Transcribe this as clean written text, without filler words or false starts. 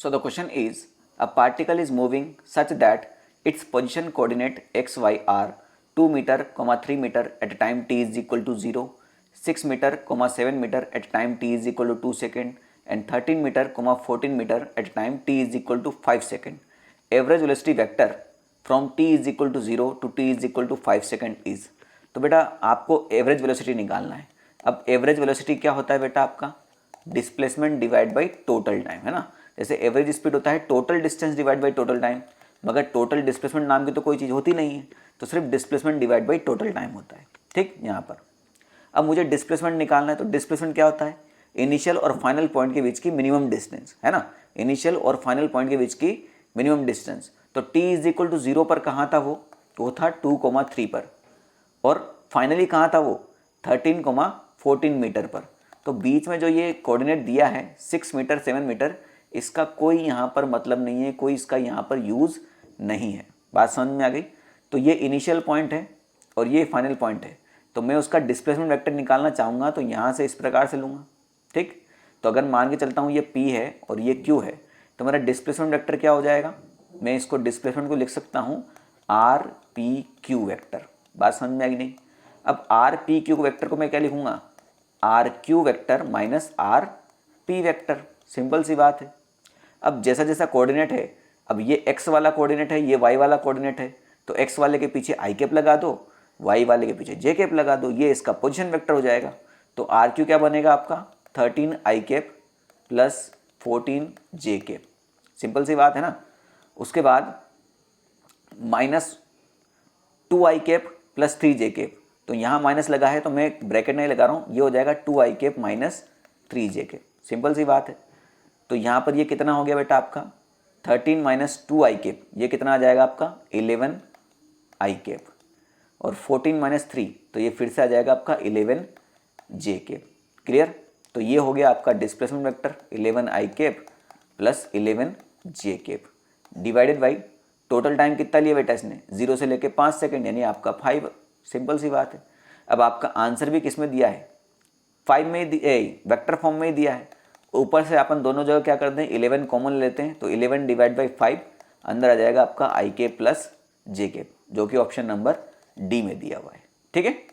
So the question is, a particle is moving such that its position coordinate x, y are 2 meter, 3 meter at time t is equal to 0, 6 meter, 7 meter at time t is equal to 2 second and 13 meter, 14 meter at time t is equal to 5 second. Average velocity vector from t is equal to 0 to t is equal to 5 second is. तो बेटा आपको average velocity निकालना है. अब average velocity क्या होता है बेटा आपका? Displacement divide by total time, है ना. जैसे एवरेज स्पीड होता है total distance divide by total time, मगर टोटल डिस्प्लेसमेंट नाम की तो कोई चीज़ होती नहीं है, तो सिर्फ displacement divide by total time होता है. ठीक, यहाँ पर अब मुझे डिस्प्लेसमेंट निकालना है. तो डिस्प्लेसमेंट क्या होता है? इनिशियल और फाइनल पॉइंट के बीच की मिनिमम डिस्टेंस, है ना. इनिशियल और फाइनल पॉइंट के बीच की मिनिमम डिस्टेंस. तो t इज इक्वल टू 0 पर कहाँ था? वो था 2,3 पर. और फाइनली कहाँ था वो? 13,14 मीटर पर. तो बीच में जो ये कोऑर्डिनेट दिया है 6 मीटर 7 मीटर, इसका कोई यहाँ पर मतलब नहीं है, कोई इसका यहाँ पर यूज़ नहीं है. बात समझ में आ गई? तो ये इनिशियल पॉइंट है और ये फाइनल पॉइंट है. तो मैं उसका डिस्प्लेसमेंट वेक्टर निकालना चाहूँगा तो यहाँ से इस प्रकार से लूँगा. ठीक, तो अगर मान के चलता हूँ ये P है और ये Q है, तो मेरा डिस्प्लेसमेंट वेक्टर क्या हो जाएगा? मैं इसको डिस्प्लेसमेंट को लिख सकता हूँ RPQ वेक्टर. बात समझ में आ गई नहीं? अब RPQ वेक्टर को मैं क्या लिखूँगा? RQ vector minus RP vector. Simple सी बात है. अब जैसा जैसा कोऑर्डिनेट है, अब ये x वाला कोऑर्डिनेट है, ये y वाला कोऑर्डिनेट है, तो x वाले के पीछे i कैप लगा दो, y वाले के पीछे j कैप लगा दो, ये इसका पोजीशन वेक्टर हो जाएगा. तो RQ क्या बनेगा आपका? 13i cap plus 14j cap. Simple सी बात है ना. उसके बाद minus 2i cap plus 3j cap. तो यहाँ माइनस लगा है तो मैं ब्रैकेट नहीं लगा रहा हूँ, ये हो जाएगा 2i cap minus 3j cap. Simple सी बात है. तो यहाँ पर ये कितना हो गया बेटा आपका? 13 माइनस 2i कैप, ये कितना आ जाएगा आपका? 11i cap. और 14 माइनस 3, तो ये फिर से आ जाएगा आपका 11j कैप. क्लियर? तो ये हो गया आपका displacement vector 11i cap plus 11j cap divided by total time कितना लिया बेटा इसने? 0 से लेके 5 सेकेंड, यानी आपका 5. सिंपल सी बात है. अब आपका आंसर भी किस में दिया है? 5 में वेक्टर फॉर्म में ही दिया है. ऊपर से अपन दोनों जगह क्या करते हैं? 11 कॉमन लेते हैं, तो 11 डिवाइड बाई 5 अंदर आ जाएगा आपका i cap plus j cap, जो कि ऑप्शन नंबर डी में दिया हुआ है. ठीक है.